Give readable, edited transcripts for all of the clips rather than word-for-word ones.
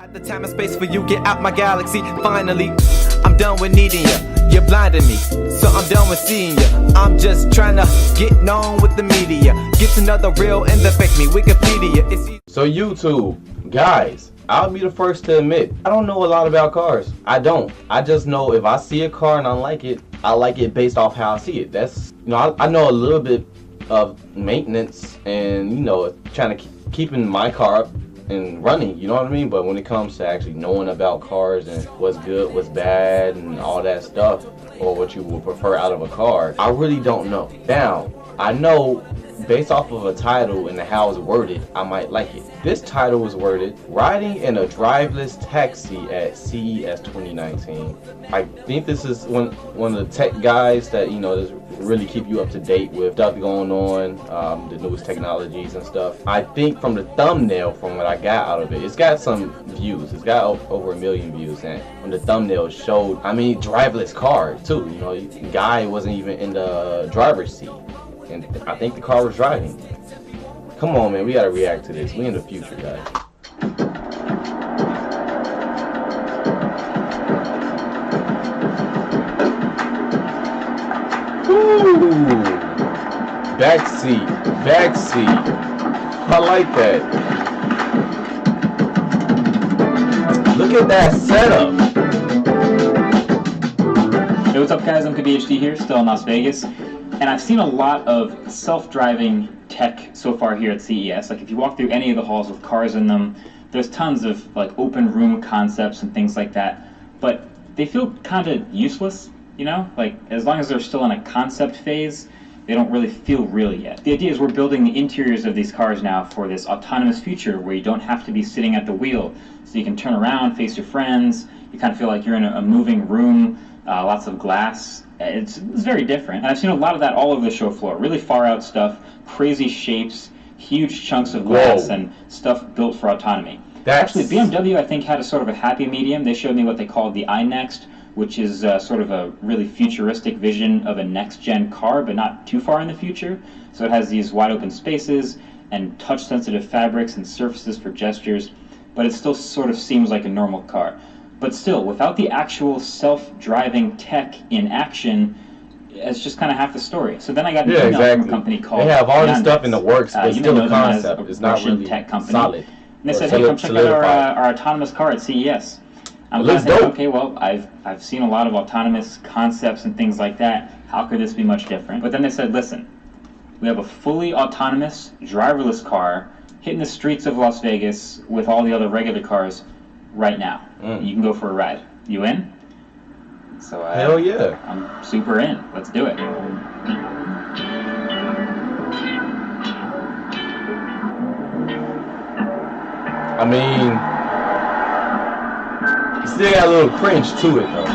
At the time and space for you, get out my galaxy. Finally, I'm done with needing you. You're blinding me, so I'm done with seeing you. I'm just trying to get known with the media. Get to know the real and the fake me. Wikipedia. So YouTube, guys, I'll be the first to admit, I don't know a lot about cars. I don't. I just know if I see a car and I like it based off how I see it. That's, I know a little bit of maintenance and, trying to keeping my car up and running, you know what I mean? But when it comes to actually knowing about cars and what's good, what's bad, and all that stuff, or what you would prefer out of a car, I really don't know. Now, I know based off of a title and how it's worded, I might like it. This title was worded, Riding in a Driverless Taxi at CES 2019. I think this is one of the tech guys that, really keep you up to date with stuff going on, the newest technologies and stuff. I think from the thumbnail, from what I got out of it, it's got some views. It's got over 1 million views, and when the thumbnail showed, driverless car too. The guy wasn't even in the driver's seat, and I think the car was driving. Come on, man, we gotta react to this. We in the future, guys. Ooh, backseat. I like that. Look at that setup. Hey, what's up, guys? I'm KBHD here, still in Las Vegas, and I've seen a lot of self-driving tech so far here at CES. Like, if you walk through any of the halls with cars in them, there's tons of open room concepts and things like that, but they feel kind of useless. As long as they're still in a concept phase, they don't really feel real yet. The idea is we're building the interiors of these cars now for this autonomous future where you don't have to be sitting at the wheel. So you can turn around, face your friends, you kind of feel like you're in a moving room, lots of glass. It's very different. And I've seen a lot of that all over the show floor. Really far out stuff, crazy shapes, huge chunks of glass, and stuff built for autonomy. Actually, BMW, I think, had a sort of a happy medium. They showed me what they called the iNext, which is sort of a really futuristic vision of a next-gen car, but not too far in the future. So it has these wide-open spaces and touch-sensitive fabrics and surfaces for gestures, but it still sort of seems like a normal car. But still, without the actual self-driving tech in action, it's just kind of half the story. So then I got an email from a company called They have all this Yandex. stuff in the works, but still a concept. It's not really tech company. Solid. And they said, hey, come check out our autonomous car at CES. I'm kind of thinking, okay, well, I've seen a lot of autonomous concepts and things like that. How could this be much different? But then they said, listen, we have a fully autonomous, driverless car hitting the streets of Las Vegas with all the other regular cars right now. You can go for a ride. You in? So hell yeah. I'm super in. Let's do it. Still got a little cringe to it though.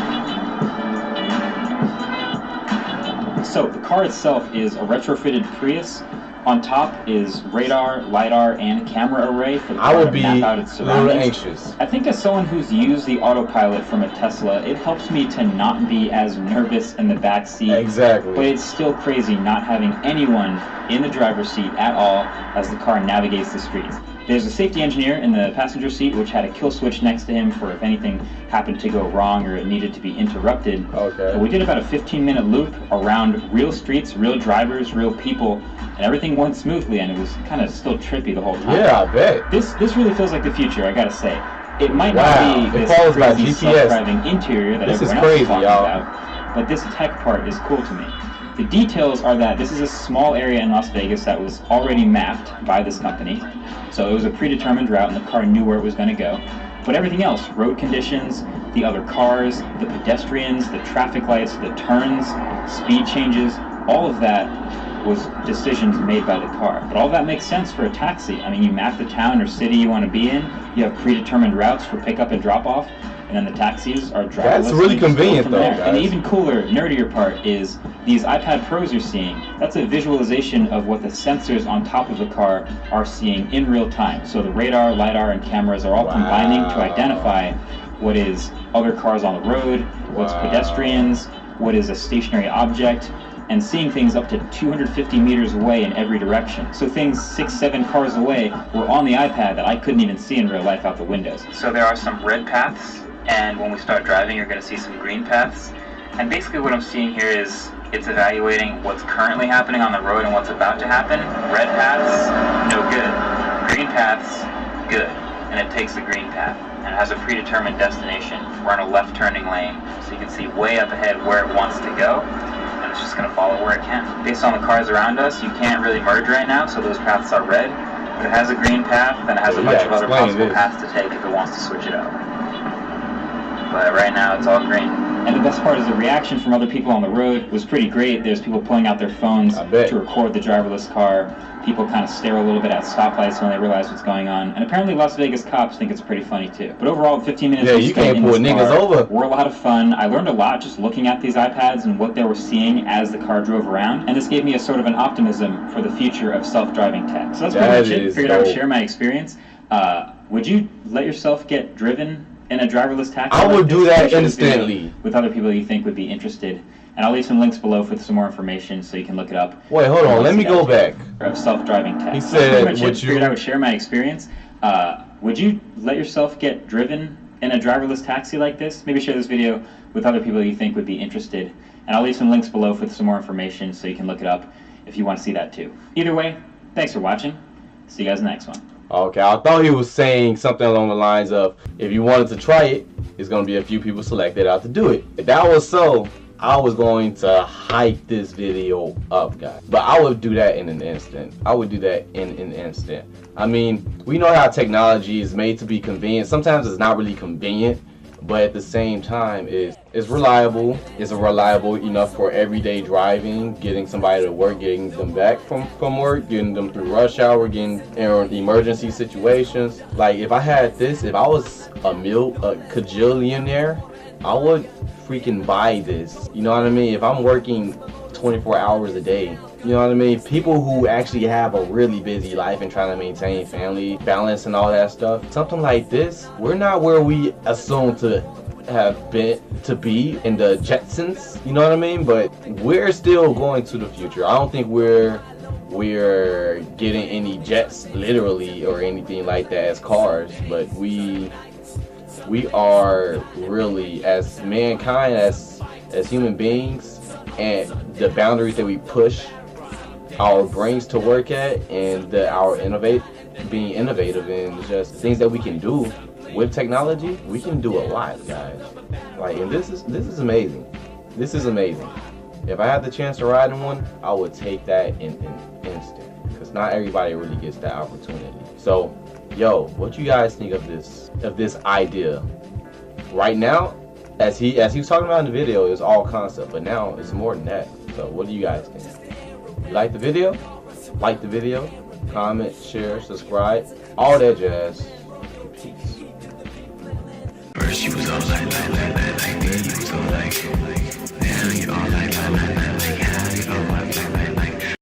So the car itself is a retrofitted Prius. On top is radar, lidar, and camera array for the car to map out its surroundings. a little anxious. I think as someone who's used the autopilot from a Tesla, it helps me to not be as nervous in the back seat. Exactly. But it's still crazy not having anyone in the driver's seat at all as the car navigates the streets. There's a safety engineer in the passenger seat which had a kill switch next to him for if anything happened to go wrong or it needed to be interrupted. Okay. So we did about a 15-minute loop around real streets, real drivers, real people, and everything went smoothly, and it was kind of still trippy the whole time. Yeah, I bet. This really feels like the future, I gotta say. It might not be this crazy self-driving interior that everyone else is talking about, but this tech part is cool to me. The details are that this is a small area in Las Vegas that was already mapped by this company. So it was a predetermined route and the car knew where it was going to go. But everything else, road conditions, the other cars, the pedestrians, the traffic lights, the turns, speed changes, all of that was decisions made by the car. But all that makes sense for a taxi. You map the town or city you want to be in, you have predetermined routes for pickup and drop off, and then the taxis are driverless. That's really convenient though, guys. And the even cooler, nerdier part is these iPad Pros you're seeing, that's a visualization of what the sensors on top of the car are seeing in real time. So the radar, lidar, and cameras are all combining to identify what is other cars on the road, what's pedestrians, what is a stationary object. and seeing things up to 250 meters away in every direction. So things 6-7 cars away were on the iPad that I couldn't even see in real life out the windows. So there are some red paths, and when we start driving you're going to see some green paths. And basically what I'm seeing here is it's evaluating what's currently happening on the road and what's about to happen. Red paths, no good. Green paths, good. And it takes the green path and it has a predetermined destination. We're in a left turning lane, so you can see way up ahead where it wants to go, and it's just going to follow where it can. Based on the cars around us, you can't really merge right now, so those paths are red, but it has a green path and it has a bunch of other possible paths to take if it wants to switch it up. But right now it's all green. And the best part is the reaction from other people on the road was pretty great. There's people pulling out their phones to record the driverless car. People kind of stare a little bit at stoplights when they realize what's going on. And apparently Las Vegas cops think it's pretty funny too. But overall, 15 minutes you can't pull niggas over. Were a lot of fun. I learned a lot just looking at these iPads and what they were seeing as the car drove around. And this gave me a sort of an optimism for the future of self-driving tech. So that's pretty much it. Figured I would share my experience. Would you let yourself get driven in a driverless taxi? I would do that instantly. With other people you think would be interested. And I'll leave some links below for some more information so you can look it up. Wait, hold on. Let me go back. Of self-driving tech. He said, figured I would share my experience. Would you let yourself get driven in a driverless taxi like this? Maybe share this video with other people you think would be interested. And I'll leave some links below for some more information so you can look it up if you want to see that too. Either way, thanks for watching. See you guys in the next one. Okay, I thought he was saying something along the lines of, if you wanted to try it, there's going to be a few people selected out to do it. If that was so, I was going to hype this video up, guys. But I would do that in an instant. I would do that in an instant. I mean, we know how technology is made to be convenient. Sometimes it's not really convenient, but at the same time, it's reliable. It's reliable enough for everyday driving, getting somebody to work, getting them back from work, getting them through rush hour, getting in emergency situations. Like, if I had this, if I was a cajillionaire, I would freaking buy this. You know what I mean? If I'm working 24 hours a day, you know what I mean? People who actually have a really busy life and trying to maintain family balance and all that stuff, something like this, we're not where we assume to have been to be in the Jetsons, you know what I mean? But we're still going to the future. I don't think we're getting any jets literally or anything like that as cars, but we are really, as mankind, as human beings, and the boundaries that we push our brains to work at, and being innovative and just things that we can do with technology, we can do a lot, guys. Like, and this is amazing. This is amazing. If I had the chance to ride in one, I would take that in an instant, because not everybody really gets that opportunity. So, yo, what you guys think of this idea? Right now, as he was talking about in the video, it was all concept, but now it's more than that. So what do you guys think? You like the video? Like the video, comment, share, subscribe, all that jazz. Peace. First she was all like